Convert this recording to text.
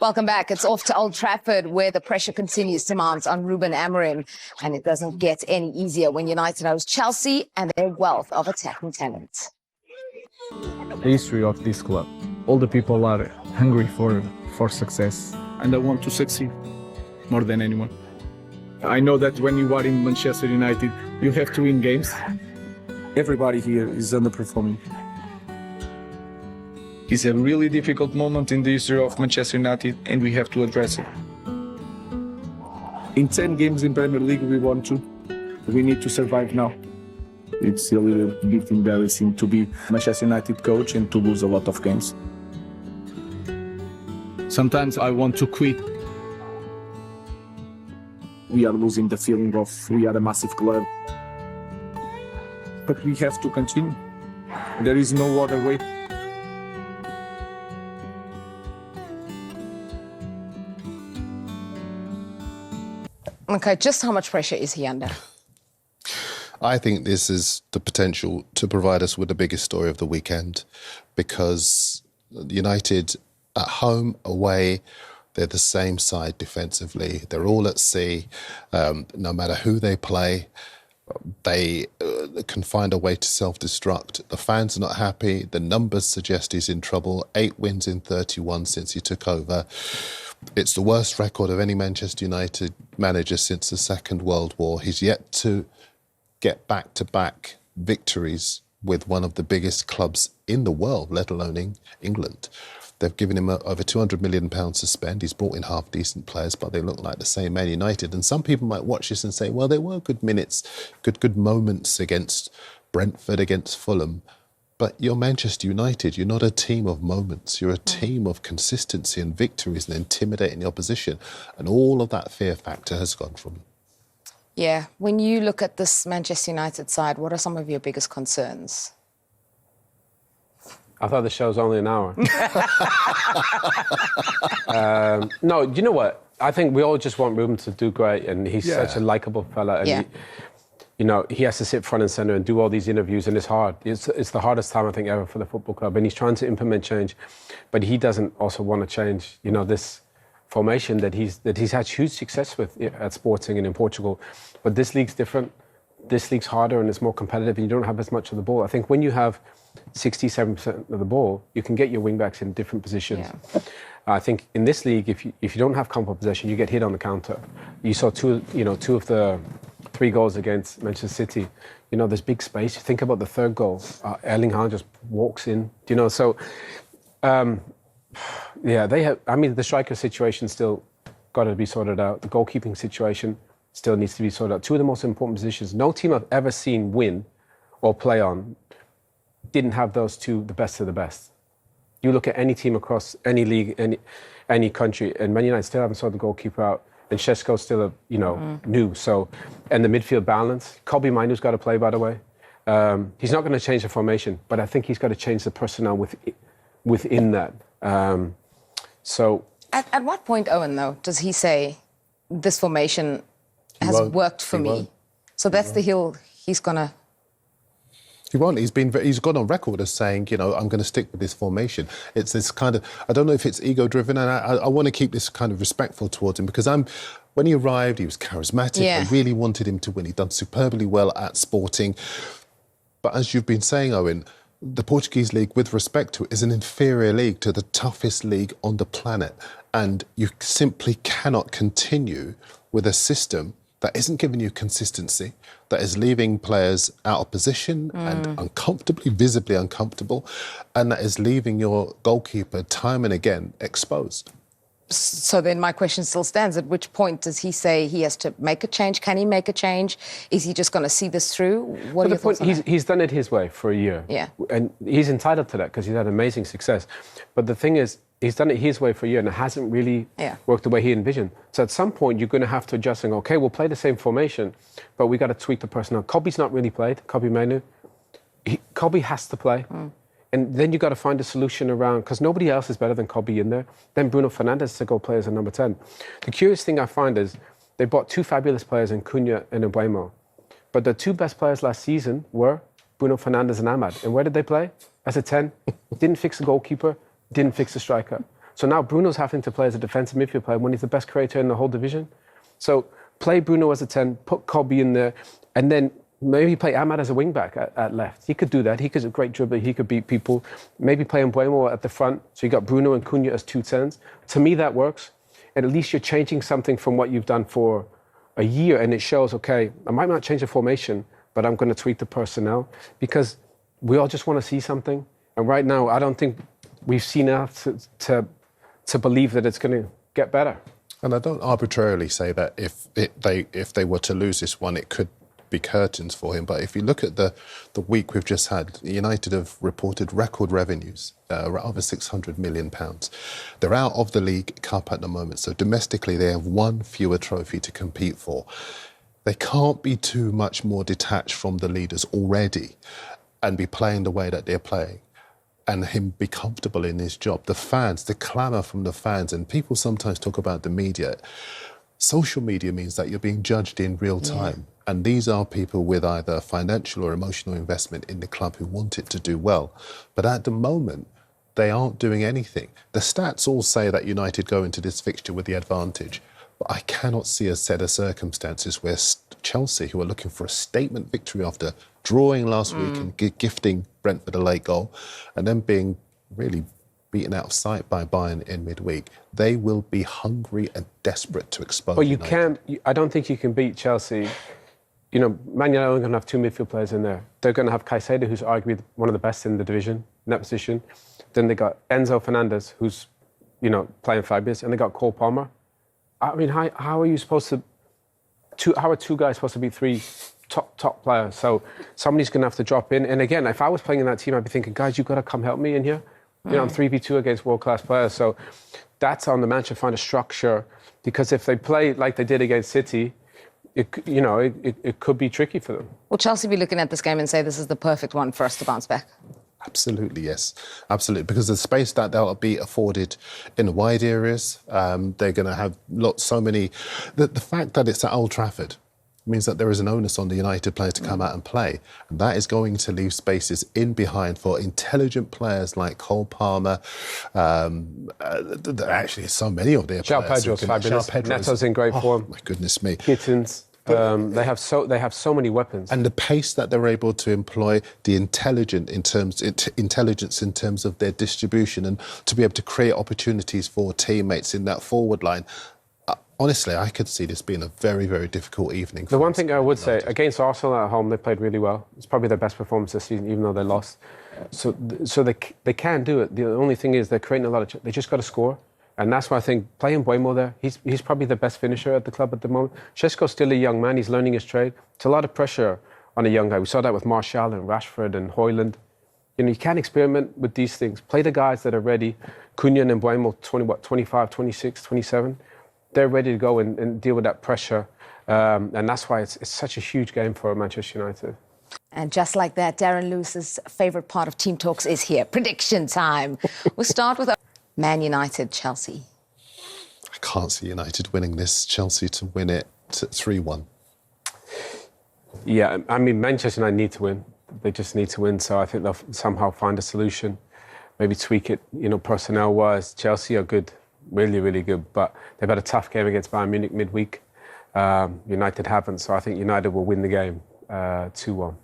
Welcome back. It's off to Old Trafford, where the pressure continues to mount on Ruben Amorim. And it doesn't get any easier when United host Chelsea and their wealth of attacking talent. The history of this club. All the people are hungry for success. And I want to succeed more than anyone. I know that when you are in Manchester United, you have to win games. Everybody here is underperforming. It's a really difficult moment in the history of Manchester United, and we have to address it. In 10 games in Premier League, we won 2. We need to survive now. It's a little bit embarrassing to be Manchester United coach and to lose a lot of games. Sometimes I want to quit. We are losing the feeling of we are a massive club. But we have to continue. There is no other way. Okay, just how much pressure is he under? I think this is the potential to provide us with the biggest story of the weekend, because United at home, away, they're the same side defensively. They're all at sea. No matter who they play, they can find a way to self-destruct. The fans are not happy. The numbers suggest he's in trouble. 8 wins in 31 since he took over. It's the worst record of any Manchester United manager since the Second World War. He's yet to get back-to-back victories with one of the biggest clubs in the world, let alone in England. They've given him over £200 million to spend. He's brought in half-decent players, but they look like the same Man United. And some people might watch this and say, well, there were good minutes, good moments against Brentford, against Fulham. But you're Manchester United. You're not a team of moments. You're a team of consistency and victories and intimidating the opposition. And all of that fear factor has gone from them. Yeah. When you look at this Manchester United side, what are some of your biggest concerns? I thought the show was only an hour. No, you know what? I think we all just want Ruben to do great, and he's such a likeable fella. And he has to sit front and centre and do all these interviews, and it's hard. It's the hardest time, I think, ever for the football club. And he's trying to implement change, but he doesn't also want to change, this formation that he's had huge success with at Sporting and in Portugal. But this league's different. This league's harder and it's more competitive, and you don't have as much of the ball. I think when you have 67% of the ball, you can get your wing-backs in different positions. Yeah. I think in this league, if you don't have comfortable possession, you get hit on the counter. You saw two of the 3 goals against Manchester City. There's big space. You think about the 3rd goal. Erling Haaland just walks in. So they have. I mean, the striker situation still got to be sorted out. The goalkeeping situation still needs to be sorted out. 2 of the most important positions. No team I've ever seen win or play on didn't have those 2, the best of the best. You look at any team across any league, any country, and Man United still haven't sorted the goalkeeper out, and Šeško's still new. So, and the midfield balance. Kobbie Mainoo's got to play, by the way. He's not going to change the formation, but I think he's got to change the personnel within that. So, at what point, Owen, though, does he say this formation has worked for me? So that's the hill he's gonna. He won't. He's gone on record as saying, I'm going to stick with this formation. It's this kind of, I don't know if it's ego-driven, and I want to keep this kind of respectful towards him, because when he arrived, he was charismatic. I really wanted him to win. He'd done superbly well at Sporting. But as you've been saying, Owen, the Portuguese league, with respect to it, is an inferior league to the toughest league on the planet. And you simply cannot continue with a system that isn't giving you consistency, that is leaving players out of position and visibly uncomfortable, and that is leaving your goalkeeper time and again exposed. So then my question still stands. At which point does he say he has to make a change? Can he make a change? Is he just going to see this through? What are your thoughts on that? He's done it his way for a year. Yeah. And he's entitled to that because he's had amazing success. But the thing is, he's done it his way for a year and it hasn't really worked the way he envisioned. So at some point, you're going to have to adjust and go, OK, we'll play the same formation, but we got to tweak the personnel. Kobbie's not really played, Kobbie Mainoo. Kobbie has to play. And then you got to find a solution around, because nobody else is better than Kobbie in there. Then Bruno Fernandes to go play as a number 10. The curious thing I find is they bought 2 fabulous players in Cunha and Mbeumo. But the 2 best players last season were Bruno Fernandes and Ahmad. And where did they play? As a 10. Didn't fix the goalkeeper, didn't fix the striker. So now Bruno's having to play as a defensive midfield player when he's the best creator in the whole division. So play Bruno as a 10, put Kobe in there, and then maybe play Ahmad as a wing-back at left. He could do that. He could a great dribbler. He could beat people. Maybe play Mbeumo at the front. So you got Bruno and Cunha as 2 10s. To me, that works. And at least you're changing something from what you've done for a year, and it shows, okay, I might not change the formation, but I'm going to tweak the personnel, because we all just want to see something. And right now, I don't think we've seen enough to believe that it's going to get better. And I don't arbitrarily say that if they were to lose this one, it could be curtains for him. But if you look at the week we've just had, United have reported record revenues, over £600 million. They're out of the League Cup at the moment, so domestically they have one fewer trophy to compete for. They can't be too much more detached from the leaders already and be playing the way that they're playing and him be comfortable in his job. The fans, the clamour from the fans, and people sometimes talk about the media. Social media means that you're being judged in real time. And these are people with either financial or emotional investment in the club who want it to do well. But at the moment, they aren't doing anything. The stats all say that United go into this fixture with the advantage. But I cannot see a set of circumstances where Chelsea, who are looking for a statement victory after drawing last week and gifting Brentford a late goal, and then being really beaten out of sight by Bayern in midweek, they will be hungry and desperate to expose But United. I don't think you can beat Chelsea. You know, Man United are going to have 2 midfield players in there. They're going to have Caicedo, who's arguably one of the best in the division, in that position. Then they got Enzo Fernandez, who's, you know, playing fabulous, and they got Cole Palmer. I mean, how are you supposed to? How are 2 guys supposed to be 3 top players? So somebody's going to have to drop in. And again, if I was playing in that team, I'd be thinking, guys, you've got to come help me in here. You know, I'm 3v2 against world-class players. So that's on the man to find a structure, because if they play like they did against City, it could be tricky for them. Will Chelsea be looking at this game and say this is the perfect one for us to bounce back? Absolutely, yes. Absolutely. Because the space that they'll be afforded in the wide areas, they're going to have so many... The fact that it's at Old Trafford means that there is an onus on the United players to come out and play. And that is going to leave spaces in behind for intelligent players like Cole Palmer. Actually, so many of their players. Pedro's fabulous. Neto's in great form. My goodness me. Kittens. They have so many weapons. And the pace that they're able to employ, the intelligence in terms of their distribution, and to be able to create opportunities for teammates in that forward line. Honestly, I could see this being a very, very difficult evening. The one thing I would say, against Arsenal at home, they played really well. It's probably their best performance this season, even though they lost. So they can do it. The only thing is they're creating a lot of... They just got to score. And that's why I think playing Mbeumo there, he's probably the best finisher at the club at the moment. Šeško's still a young man. He's learning his trade. It's a lot of pressure on a young guy. We saw that with Martial and Rashford and Højlund. You know, you can't experiment with these things. Play the guys that are ready. Cunha and Mbeumo, 25, 26, 27. They're ready to go and deal with that pressure. And that's why it's such a huge game for Manchester United. And just like that, Darren Lewis's favourite part of Team Talks is here. Prediction time. We'll start with Man United, Chelsea. I can't see United winning this. Chelsea to win it 3-1. Yeah, I mean, Manchester United need to win. They just need to win. So I think they'll somehow find a solution. Maybe tweak it, you know, personnel-wise. Chelsea are good. Really, really good. But they've had a tough game against Bayern Munich midweek. United haven't, so I think United will win the game 2-1.